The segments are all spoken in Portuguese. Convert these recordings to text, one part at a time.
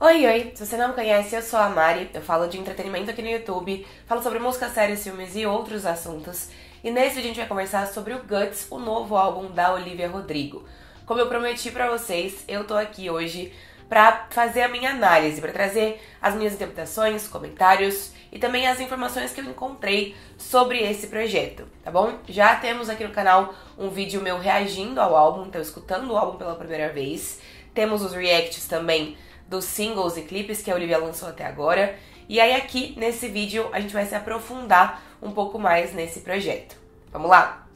Oi, oi! Se você não me conhece, eu sou a Mari, eu falo de entretenimento aqui no YouTube, falo sobre música, séries, filmes e outros assuntos. E nesse vídeo a gente vai conversar sobre o Guts, o novo álbum da Olivia Rodrigo. Como eu prometi pra vocês, eu tô aqui hoje pra fazer a minha análise, pra trazer as minhas interpretações, comentários e também as informações que eu encontrei sobre esse projeto, tá bom? Já temos aqui no canal um vídeo meu reagindo ao álbum, então escutando o álbum pela primeira vez. Temos os reacts também dos singles e clipes que a Olivia lançou até agora. E aí aqui, nesse vídeo, a gente vai se aprofundar um pouco mais nesse projeto. Vamos lá?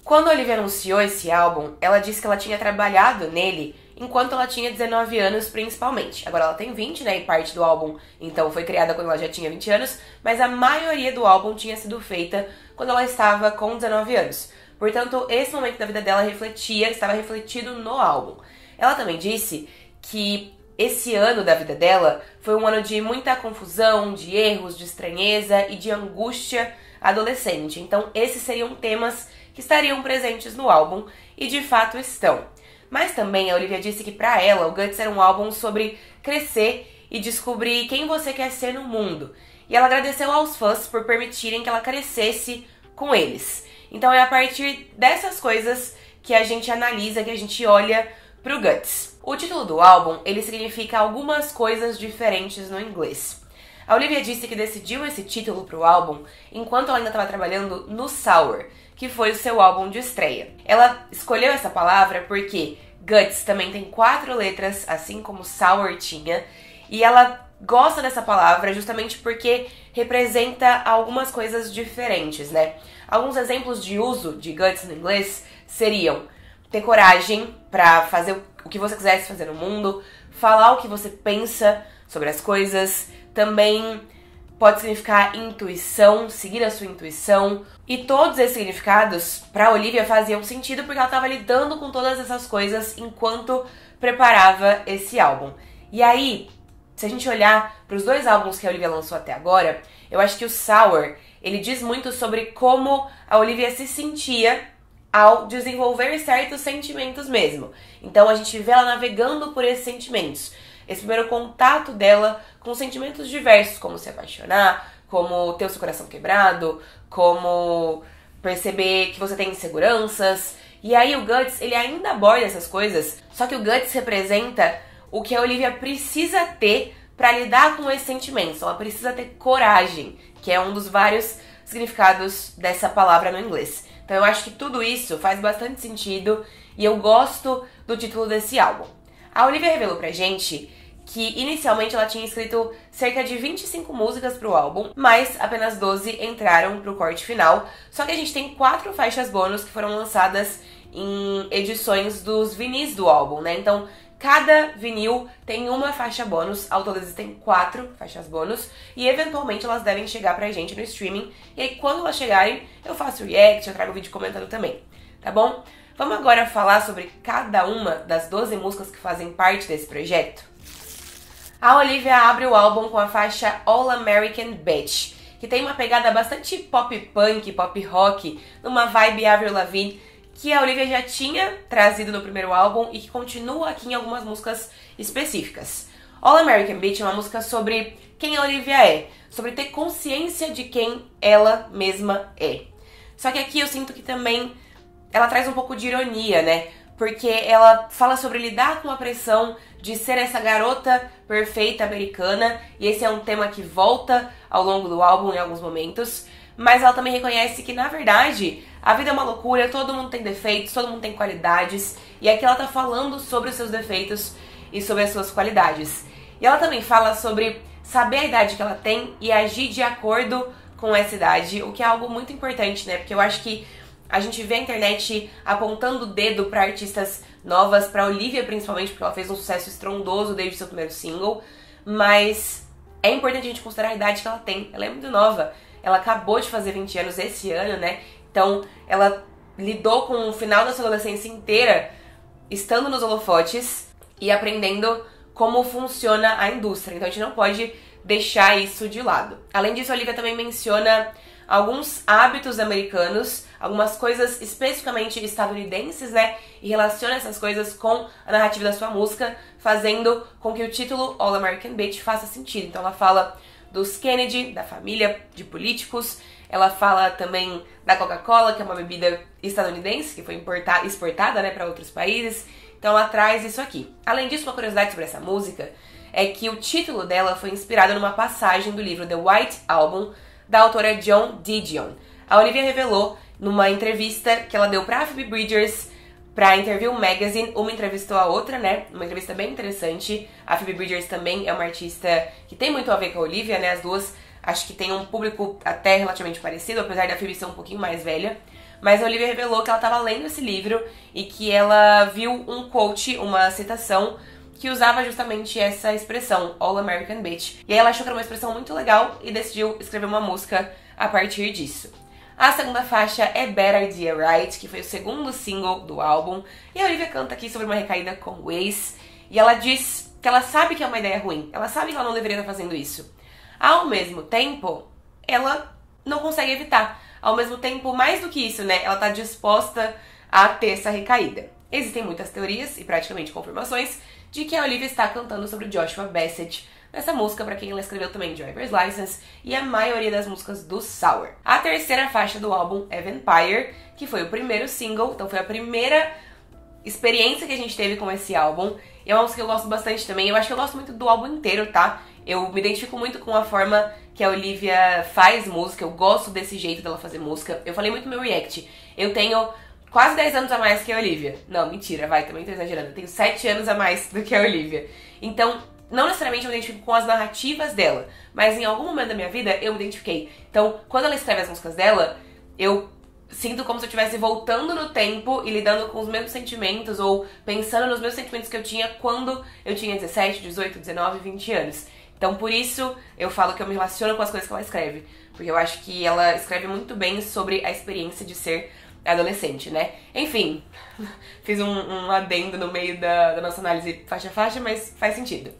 Quando a Olivia anunciou esse álbum, ela disse que ela tinha trabalhado nele enquanto ela tinha 19 anos, principalmente. Agora ela tem 20, né, e parte do álbum, então, foi criada quando ela já tinha 20 anos, mas a maioria do álbum tinha sido feita quando ela estava com 19 anos. Portanto, esse momento da vida dela estava refletido no álbum. Ela também disse que esse ano da vida dela foi um ano de muita confusão, de erros, de estranheza e de angústia adolescente. Então, esses seriam temas que estariam presentes no álbum e de fato estão. Mas também a Olivia disse que pra ela o Guts era um álbum sobre crescer e descobrir quem você quer ser no mundo. E ela agradeceu aos fãs por permitirem que ela crescesse com eles. Então é a partir dessas coisas que a gente analisa, que a gente olha pro Guts. O título do álbum, ele significa algumas coisas diferentes no inglês. A Olivia disse que decidiu esse título pro álbum enquanto ela ainda estava trabalhando no Sour, que foi o seu álbum de estreia. Ela escolheu essa palavra porque Guts também tem 4 letras, assim como Sour tinha, e ela gosta dessa palavra justamente porque representa algumas coisas diferentes, né? Alguns exemplos de uso de Guts no inglês seriam ter coragem pra fazer o que você quisesse fazer no mundo, falar o que você pensa sobre as coisas, também pode significar intuição, seguir a sua intuição. E todos esses significados, pra Olivia, faziam sentido porque ela estava lidando com todas essas coisas enquanto preparava esse álbum. E aí, se a gente olhar para os 2 álbuns que a Olivia lançou até agora, eu acho que o Sour, ele diz muito sobre como a Olivia se sentia ao desenvolver certos sentimentos mesmo. Então a gente vê ela navegando por esses sentimentos. Esse primeiro contato dela com sentimentos diversos, como se apaixonar, como ter o seu coração quebrado, como perceber que você tem inseguranças. E aí o Guts, ele ainda aborda essas coisas, só que o Guts representa o que a Olivia precisa ter para lidar com esses sentimentos. Ela precisa ter coragem, que é um dos vários significados dessa palavra no inglês. Então eu acho que tudo isso faz bastante sentido e eu gosto do título desse álbum. A Olivia revelou pra gente que inicialmente ela tinha escrito cerca de 25 músicas pro álbum, mas apenas 12 entraram pro corte final. Só que a gente tem 4 faixas bônus que foram lançadas em edições dos vinis do álbum, né? Então cada vinil tem uma faixa bônus, ao todo existem 4 faixas bônus, e eventualmente elas devem chegar pra gente no streaming, e aí quando elas chegarem, eu faço react, eu trago vídeo comentando também, tá bom? Vamos agora falar sobre cada uma das 12 músicas que fazem parte desse projeto? A Olivia abre o álbum com a faixa All American Bitch, que tem uma pegada bastante pop punk, pop rock, numa vibe Avril Lavigne, que a Olivia já tinha trazido no primeiro álbum e que continua aqui em algumas músicas específicas. All American Bitch é uma música sobre quem a Olivia é, sobre ter consciência de quem ela mesma é. Só que aqui eu sinto que também ela traz um pouco de ironia, né? Porque ela fala sobre lidar com a pressão de ser essa garota perfeita americana, e esse é um tema que volta ao longo do álbum em alguns momentos, mas ela também reconhece que, na verdade, a vida é uma loucura, todo mundo tem defeitos, todo mundo tem qualidades, e aqui ela tá falando sobre os seus defeitos e sobre as suas qualidades. E ela também fala sobre saber a idade que ela tem e agir de acordo com essa idade, o que é algo muito importante, né? Porque eu acho que a gente vê a internet apontando o dedo pra artistas novas, pra Olivia principalmente, porque ela fez um sucesso estrondoso desde seu primeiro single, mas é importante a gente considerar a idade que ela tem. Ela é muito nova, ela acabou de fazer 20 anos esse ano, né? Então ela lidou com o final da sua adolescência inteira estando nos holofotes e aprendendo como funciona a indústria. Então a gente não pode deixar isso de lado. Além disso, a Olivia também menciona alguns hábitos americanos, algumas coisas especificamente estadunidenses, né? E relaciona essas coisas com a narrativa da sua música, fazendo com que o título All American Bitch faça sentido. Então ela fala dos Kennedy, da família de políticos, ela fala também da Coca-Cola, que é uma bebida estadunidense, que foi exportada, né, para outros países. Então ela traz isso aqui. Além disso, uma curiosidade sobre essa música é que o título dela foi inspirado numa passagem do livro The White Album, da autora Joan Didion. A Olivia revelou numa entrevista que ela deu pra Phoebe Bridgers, pra Interview Magazine, uma entrevistou a outra, né? Uma entrevista bem interessante. A Phoebe Bridgers também é uma artista que tem muito a ver com a Olivia, né? As duas acho que tem um público até relativamente parecido, apesar da Phoebe ser um pouquinho mais velha. Mas a Olivia revelou que ela estava lendo esse livro e que ela viu um quote, uma citação, que usava justamente essa expressão, All American Bitch. E aí ela achou que era uma expressão muito legal e decidiu escrever uma música a partir disso. A segunda faixa é Bad Idea Right, que foi o segundo single do álbum. E a Olivia canta aqui sobre uma recaída com o ex. E ela diz que ela sabe que é uma ideia ruim. Ela sabe que ela não deveria estar fazendo isso. Ao mesmo tempo, ela não consegue evitar. Ao mesmo tempo, mais do que isso, né? Ela tá disposta a ter essa recaída. Existem muitas teorias e praticamente confirmações de que a Olivia está cantando sobre Joshua Bassett nessa música, pra quem ela escreveu também Driver's License e a maioria das músicas do Sour. A terceira faixa do álbum é Vampire, que foi o primeiro single, então foi a primeira experiência que a gente teve com esse álbum. E é uma música que eu gosto bastante também. Eu acho que eu gosto muito do álbum inteiro, tá? Eu me identifico muito com a forma que a Olivia faz música, eu gosto desse jeito dela fazer música. Eu falei muito no meu react. Eu tenho quase 10 anos a mais que a Olivia. Não, mentira, vai, também tô exagerando. Eu tenho 7 anos a mais do que a Olivia. Então, não necessariamente eu me identifico com as narrativas dela, mas em algum momento da minha vida eu me identifiquei. Então, quando ela escreve as músicas dela, eu sinto como se eu estivesse voltando no tempo e lidando com os mesmos sentimentos ou pensando nos meus sentimentos que eu tinha quando eu tinha 17, 18, 19, 20 anos. Então, por isso, eu falo que eu me relaciono com as coisas que ela escreve. Porque eu acho que ela escreve muito bem sobre a experiência de ser adolescente, né? Enfim, fiz um adendo no meio da nossa análise faixa a faixa, mas faz sentido.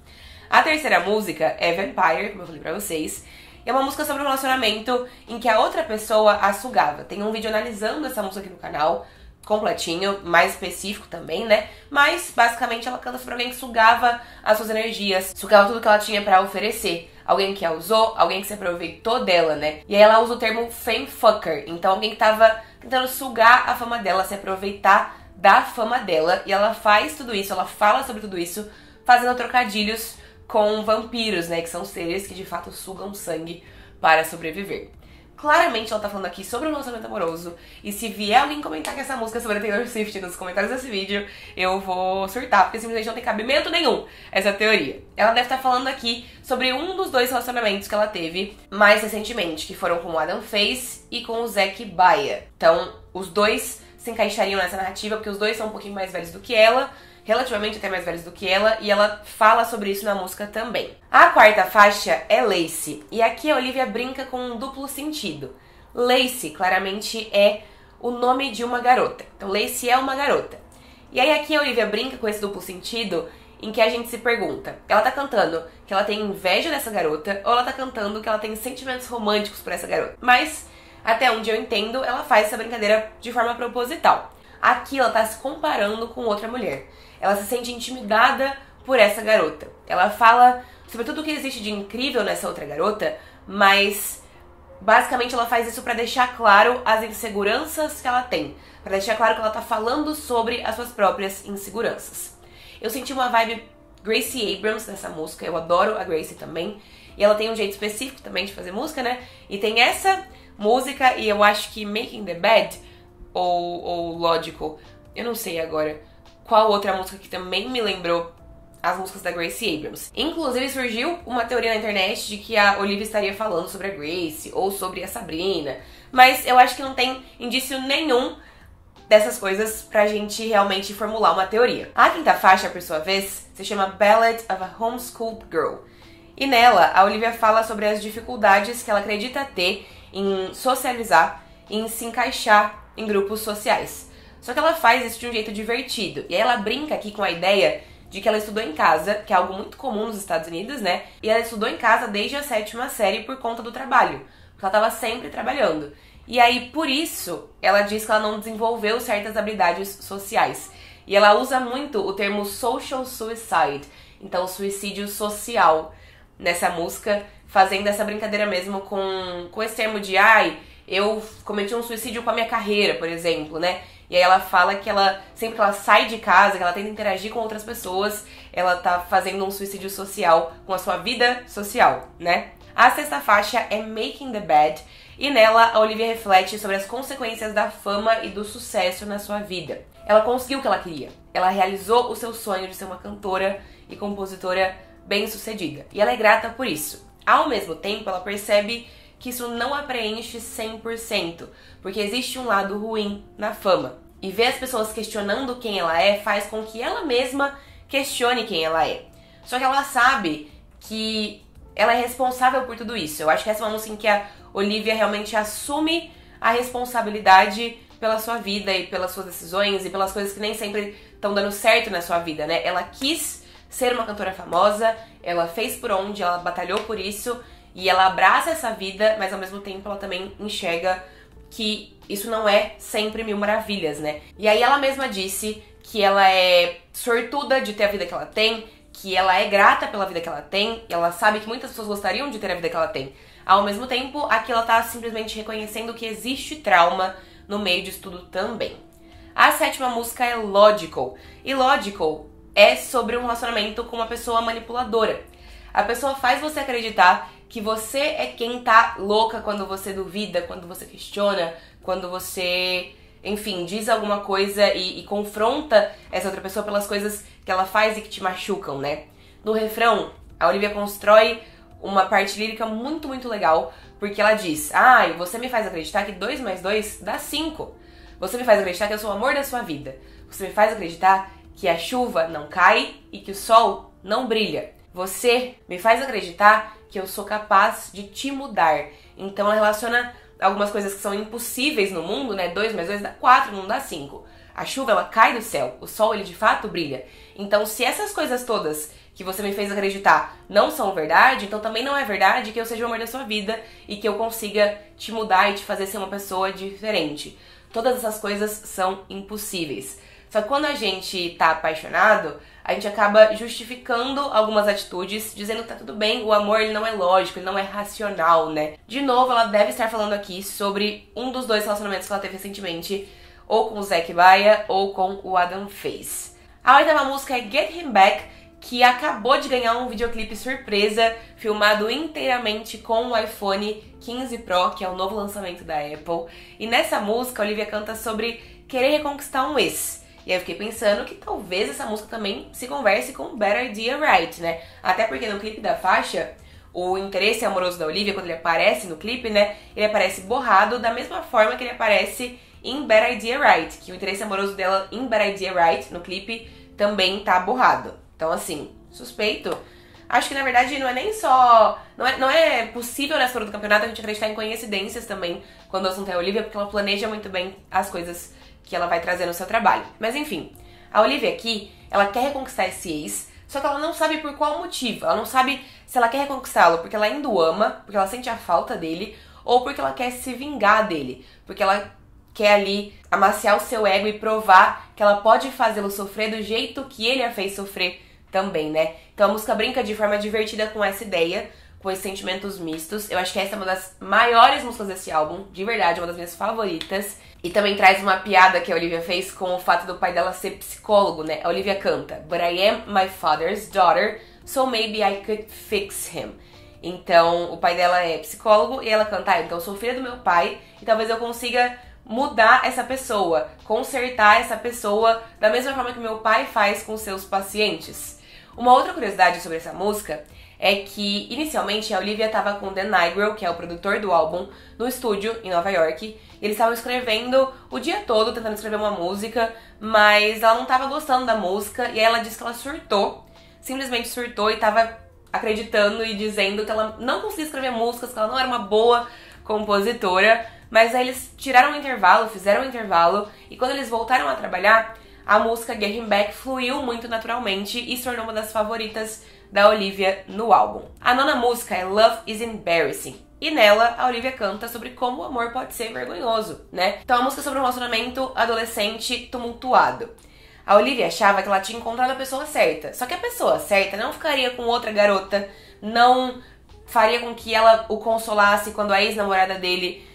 A terceira música é Vampire, como eu falei pra vocês. É uma música sobre um relacionamento em que a outra pessoa a sugava. Tem um vídeo analisando essa música aqui no canal, completinho, mais específico também, né? Mas, basicamente, ela canta sobre alguém que sugava as suas energias, sugava tudo que ela tinha pra oferecer. Alguém que a usou, alguém que se aproveitou dela, né? E aí ela usa o termo fame fucker. Então, alguém que tava tentando sugar a fama dela, se aproveitar da fama dela. E ela faz tudo isso, ela fala sobre tudo isso, fazendo trocadilhos com vampiros, né? Que são seres que, de fato, sugam sangue para sobreviver. Claramente ela tá falando aqui sobre um relacionamento amoroso. E se vier alguém comentar que essa música é sobre a Taylor Swift nos comentários desse vídeo, eu vou surtar, porque simplesmente não tem cabimento nenhum essa teoria. Ela deve estar falando aqui sobre um dos dois relacionamentos que ela teve mais recentemente, que foram com o Adam Faze e com o Zach Baia. Então, os dois se encaixariam nessa narrativa, porque os dois são um pouquinho mais velhos do que ela, relativamente até mais velhos do que ela, e ela fala sobre isso na música também. A quarta faixa é Lace, e aqui a Olivia brinca com um duplo sentido. Lace, claramente, é o nome de uma garota. Então, Lace é uma garota. E aí aqui a Olivia brinca com esse duplo sentido, em que a gente se pergunta, ela tá cantando que ela tem inveja dessa garota, ou ela tá cantando que ela tem sentimentos românticos por essa garota? Mas, até onde eu entendo, ela faz essa brincadeira de forma proposital. Aqui ela tá se comparando com outra mulher. Ela se sente intimidada por essa garota. Ela fala sobre tudo o que existe de incrível nessa outra garota, mas basicamente ela faz isso pra deixar claro as inseguranças que ela tem. Pra deixar claro que ela tá falando sobre as suas próprias inseguranças. Eu senti uma vibe Gracie Abrams nessa música. Eu adoro a Gracie também. E ela tem um jeito específico também de fazer música, né? E tem essa música e eu acho que Making the Bed ou Logical, eu não sei agora qual outra música que também me lembrou as músicas da Gracie Abrams. Inclusive surgiu uma teoria na internet de que a Olivia estaria falando sobre a Gracie ou sobre a Sabrina, mas eu acho que não tem indício nenhum dessas coisas pra gente realmente formular uma teoria. A quinta faixa, por sua vez, se chama Ballad of a Homeschooled Girl. E nela, a Olivia fala sobre as dificuldades que ela acredita ter em socializar e em se encaixar em grupos sociais. Só que ela faz isso de um jeito divertido. E aí ela brinca aqui com a ideia de que ela estudou em casa, que é algo muito comum nos Estados Unidos, né? E ela estudou em casa desde a 7ª série por conta do trabalho. porque ela tava sempre trabalhando. E aí, por isso, ela diz que ela não desenvolveu certas habilidades sociais. E ela usa muito o termo social suicide, então suicídio social, nessa música, fazendo essa brincadeira mesmo com esse termo de eu cometi um suicídio com a minha carreira, por exemplo, né? E aí ela fala que sempre que ela sai de casa, que ela tenta interagir com outras pessoas, ela tá fazendo um suicídio social com a sua vida social, né? A sexta faixa é Making the Bed, e nela a Olivia reflete sobre as consequências da fama e do sucesso na sua vida. Ela conseguiu o que ela queria. Ela realizou o seu sonho de ser uma cantora e compositora bem-sucedida. E ela é grata por isso. Ao mesmo tempo, ela percebe que isso não a preenche 100%, porque existe um lado ruim na fama. E ver as pessoas questionando quem ela é faz com que ela mesma questione quem ela é. Só que ela sabe que ela é responsável por tudo isso. Eu acho que essa é uma música em que a Olivia realmente assume a responsabilidade pela sua vida e pelas suas decisões e pelas coisas que nem sempre estão dando certo na sua vida, né? Ela quis ser uma cantora famosa, ela fez por onde, ela batalhou por isso e ela abraça essa vida, mas ao mesmo tempo ela também enxerga que isso não é sempre mil maravilhas, né? E aí ela mesma disse que ela é sortuda de ter a vida que ela tem, que ela é grata pela vida que ela tem, e ela sabe que muitas pessoas gostariam de ter a vida que ela tem. Ao mesmo tempo, aqui ela tá simplesmente reconhecendo que existe trauma no meio disso tudo também. A sétima música é Logical, e Logical é sobre um relacionamento com uma pessoa manipuladora. A pessoa faz você acreditar que você é quem tá louca quando você duvida, quando você questiona, quando você, enfim, diz alguma coisa e confronta essa outra pessoa pelas coisas que ela faz e que te machucam, né? No refrão, a Olivia constrói uma parte lírica muito, muito legal, porque ela diz: você me faz acreditar que 2 mais 2 dá 5. Você me faz acreditar que eu sou o amor da sua vida. Você me faz acreditar que a chuva não cai e que o sol não brilha. Você me faz acreditar que eu sou capaz de te mudar. Então ela relaciona algumas coisas que são impossíveis no mundo, né? 2 mais 2 dá 4, não dá 5. A chuva, ela cai do céu. O sol, ele de fato brilha. Então, se essas coisas todas que você me fez acreditar não são verdade, então também não é verdade que eu seja o amor da sua vida e que eu consiga te mudar e te fazer ser uma pessoa diferente. Todas essas coisas são impossíveis. Só que quando a gente tá apaixonado, a gente acaba justificando algumas atitudes, dizendo que tá tudo bem, o amor ele não é lógico, ele não é racional, né? De novo, ela deve estar falando aqui sobre um dos 2 relacionamentos que ela teve recentemente, ou com o Zac Baia ou com o Adam Faze. A oitava música é Get Him Back, que acabou de ganhar um videoclipe surpresa, filmado inteiramente com o iPhone 15 Pro, que é o novo lançamento da Apple. E nessa música, a Olivia canta sobre querer reconquistar um ex. E aí eu fiquei pensando que talvez essa música também se converse com Better Idea Right, né? Até porque no clipe da faixa, o interesse amoroso da Olivia, quando ele aparece no clipe, né? Ele aparece borrado da mesma forma que ele aparece em Better Idea Right. Que o interesse amoroso dela em Better Idea Right, no clipe, também tá borrado. Então, assim, suspeito. Acho que, na verdade, não é nem só... Não é possível nessa altura do campeonato a gente acreditar em coincidências também quando o assunto é a Olivia, porque ela planeja muito bem as coisas que ela vai trazer no seu trabalho. Mas, enfim, a Olivia aqui, ela quer reconquistar esse ex, só que ela não sabe por qual motivo. Ela não sabe se ela quer reconquistá-lo porque ela ainda o ama, porque ela sente a falta dele, ou porque ela quer se vingar dele, porque ela quer ali amaciar o seu ego e provar que ela pode fazê-lo sofrer do jeito que ele a fez sofrer também, né? Então a música brinca de forma divertida com essa ideia, com esses sentimentos mistos. Eu acho que essa é uma das maiores músicas desse álbum, de verdade, uma das minhas favoritas. E também traz uma piada que a Olivia fez com o fato do pai dela ser psicólogo, né? A Olivia canta: But I am my father's daughter, so maybe I could fix him. Então, o pai dela é psicólogo e ela canta: então eu sou filha do meu pai e talvez eu consiga mudar essa pessoa, consertar essa pessoa da mesma forma que meu pai faz com seus pacientes. Uma outra curiosidade sobre essa música é que, inicialmente, a Olivia estava com o Dan Nigro, que é o produtor do álbum, no estúdio em Nova York. E eles estavam escrevendo o dia todo, tentando escrever uma música, mas ela não estava gostando da música, e aí ela disse que ela surtou, simplesmente surtou e estava acreditando e dizendo que ela não conseguia escrever músicas, que ela não era uma boa compositora. Mas aí eles tiraram um intervalo, fizeram um intervalo, e quando eles voltaram a trabalhar, a música Get Him Back fluiu muito naturalmente e se tornou uma das favoritas da Olivia no álbum. A nona música é Love is Embarrassing. E nela, a Olivia canta sobre como o amor pode ser vergonhoso, né? Então a música é sobre um relacionamento adolescente tumultuado. A Olivia achava que ela tinha encontrado a pessoa certa. Só que a pessoa certa não ficaria com outra garota, não faria com que ela o consolasse quando a ex-namorada dele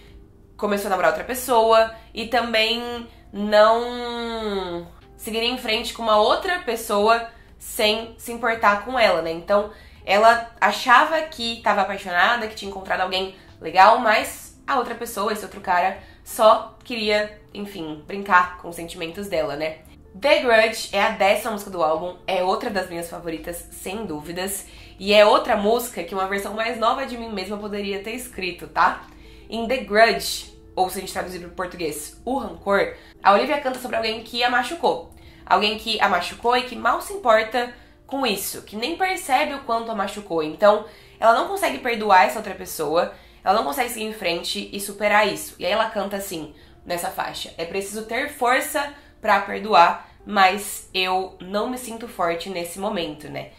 começou a namorar outra pessoa, e também não seguiria em frente com uma outra pessoa sem se importar com ela, né? Então ela achava que estava apaixonada, que tinha encontrado alguém legal, mas a outra pessoa, esse outro cara, só queria, enfim, brincar com os sentimentos dela, né? The Grudge é a 10ª música do álbum, é outra das minhas favoritas, sem dúvidas, e é outra música que uma versão mais nova de mim mesma poderia ter escrito, tá? Em The Grudge, ou se a gente traduzir para o português, O Rancor, a Olivia canta sobre alguém que a machucou. Alguém que a machucou e que mal se importa com isso, que nem percebe o quanto a machucou. Então, ela não consegue perdoar essa outra pessoa, ela não consegue seguir em frente e superar isso. E aí ela canta assim, nessa faixa: é preciso ter força pra perdoar, mas eu não me sinto forte nesse momento, né?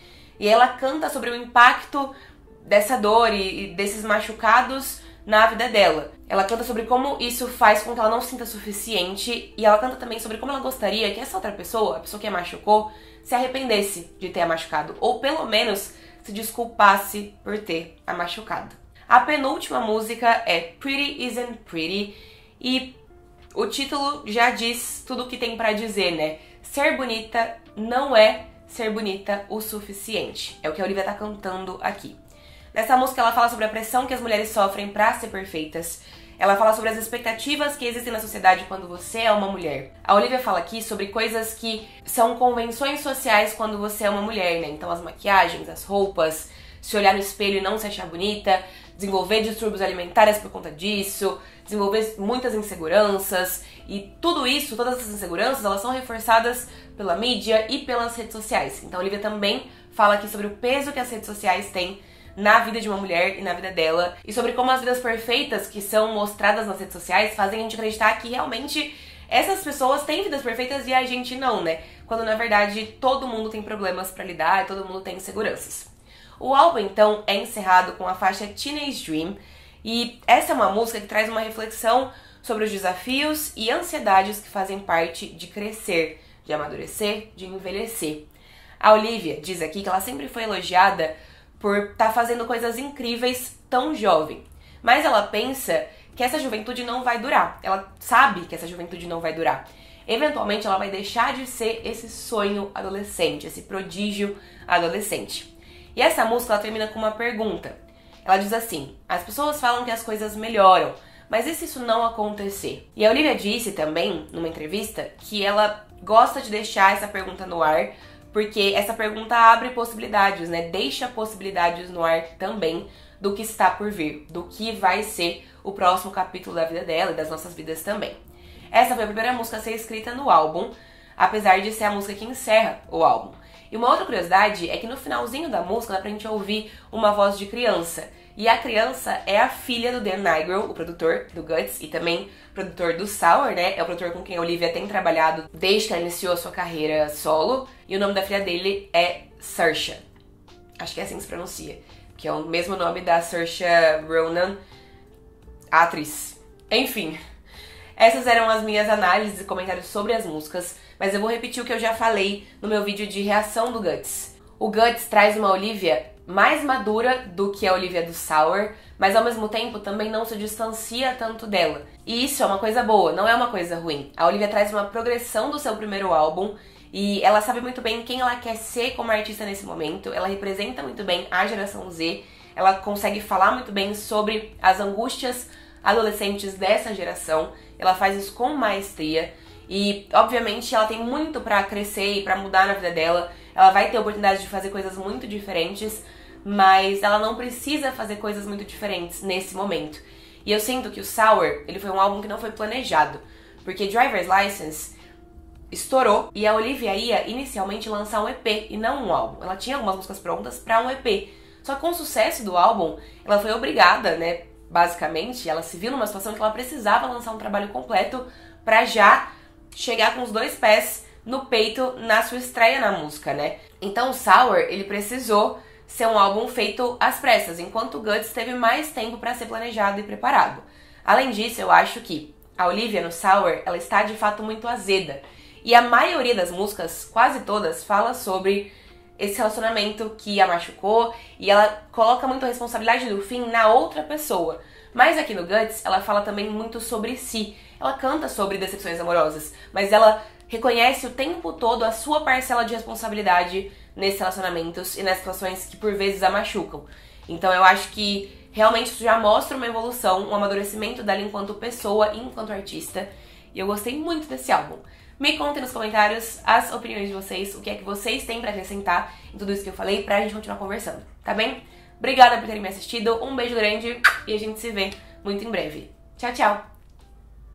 E aí ela canta sobre o impacto dessa dor e desses machucados na vida dela. Ela canta sobre como isso faz com que ela não se sinta suficiente, e ela canta também sobre como ela gostaria que essa outra pessoa, a pessoa que a machucou, se arrependesse de ter a machucado, ou pelo menos se desculpasse por ter a machucado. A penúltima música é Pretty Isn't Pretty, e o título já diz tudo o que tem pra dizer, né? Ser bonita não é ser bonita o suficiente. É o que a Olivia tá cantando aqui. Nessa música ela fala sobre a pressão que as mulheres sofrem pra ser perfeitas. Ela fala sobre as expectativas que existem na sociedade quando você é uma mulher. A Olivia fala aqui sobre coisas que são convenções sociais quando você é uma mulher, né? Então as maquiagens, as roupas, se olhar no espelho e não se achar bonita, desenvolver distúrbios alimentares por conta disso, desenvolver muitas inseguranças, e tudo isso, todas essas inseguranças, elas são reforçadas pela mídia e pelas redes sociais. Então a Olivia também fala aqui sobre o peso que as redes sociais têm na vida de uma mulher e na vida dela, e sobre como as vidas perfeitas que são mostradas nas redes sociais fazem a gente acreditar que realmente essas pessoas têm vidas perfeitas e a gente não, né? Quando na verdade todo mundo tem problemas pra lidar e todo mundo tem inseguranças. O álbum então é encerrado com a faixa Teenage Dream, e essa é uma música que traz uma reflexão sobre os desafios e ansiedades que fazem parte de crescer, de amadurecer, de envelhecer. A Olivia diz aqui que ela sempre foi elogiada por estar fazendo coisas incríveis tão jovem. Mas ela pensa que essa juventude não vai durar. Ela sabe que essa juventude não vai durar. Eventualmente ela vai deixar de ser esse sonho adolescente, esse prodígio adolescente. E essa música ela termina com uma pergunta. Ela diz assim: as pessoas falam que as coisas melhoram, mas e se isso não acontecer? E a Olivia disse também, numa entrevista, que ela gosta de deixar essa pergunta no ar, porque essa pergunta abre possibilidades, né? Deixa possibilidades no ar também do que está por vir, do que vai ser o próximo capítulo da vida dela e das nossas vidas também. Essa foi a primeira música a ser escrita no álbum, apesar de ser a música que encerra o álbum. E uma outra curiosidade é que no finalzinho da música dá pra gente ouvir uma voz de criança. E a criança é a filha do Dan Nigro, o produtor do Guts e também produtor do Sour, né? É o produtor com quem a Olivia tem trabalhado desde que ela iniciou a sua carreira solo. E o nome da filha dele é Saoirse. Acho que é assim que se pronuncia. Que é o mesmo nome da Saoirse Ronan, a atriz. Enfim, essas eram as minhas análises e comentários sobre as músicas, mas eu vou repetir o que eu já falei no meu vídeo de reação do Guts. O Guts traz uma Olivia mais madura do que a Olivia do Sour, mas ao mesmo tempo também não se distancia tanto dela. E isso é uma coisa boa, não é uma coisa ruim. A Olivia traz uma progressão do seu primeiro álbum e ela sabe muito bem quem ela quer ser como artista nesse momento. Ela representa muito bem a geração Z, ela consegue falar muito bem sobre as angústias adolescentes dessa geração, ela faz isso com maestria e, obviamente, ela tem muito pra crescer e pra mudar na vida dela. Ela vai ter a oportunidade de fazer coisas muito diferentes, mas ela não precisa fazer coisas muito diferentes nesse momento. E eu sinto que o Sour, ele foi um álbum que não foi planejado, porque Driver's License estourou e a Olivia ia inicialmente lançar um EP e não um álbum. Ela tinha algumas músicas prontas pra um EP, só que com o sucesso do álbum, ela foi obrigada, né, basicamente, ela se viu numa situação que ela precisava lançar um trabalho completo pra já chegar com os dois pés no peito na sua estreia na música, né? Então o Sour, ele precisou ser um álbum feito às pressas, enquanto o Guts teve mais tempo para ser planejado e preparado. Além disso, eu acho que a Olivia no Sour, ela está de fato muito azeda. E a maioria das músicas, quase todas, fala sobre esse relacionamento que a machucou e ela coloca muito a responsabilidade do fim na outra pessoa. Mas aqui no Guts, ela fala também muito sobre si. Ela canta sobre decepções amorosas, mas ela reconhece o tempo todo a sua parcela de responsabilidade nesses relacionamentos e nas situações que por vezes a machucam. Então eu acho que realmente isso já mostra uma evolução, um amadurecimento dela enquanto pessoa e enquanto artista. E eu gostei muito desse álbum. Me contem nos comentários as opiniões de vocês, o que é que vocês têm pra acrescentar em tudo isso que eu falei pra gente continuar conversando, tá bem? Obrigada por terem me assistido, um beijo grande e a gente se vê muito em breve. Tchau, tchau!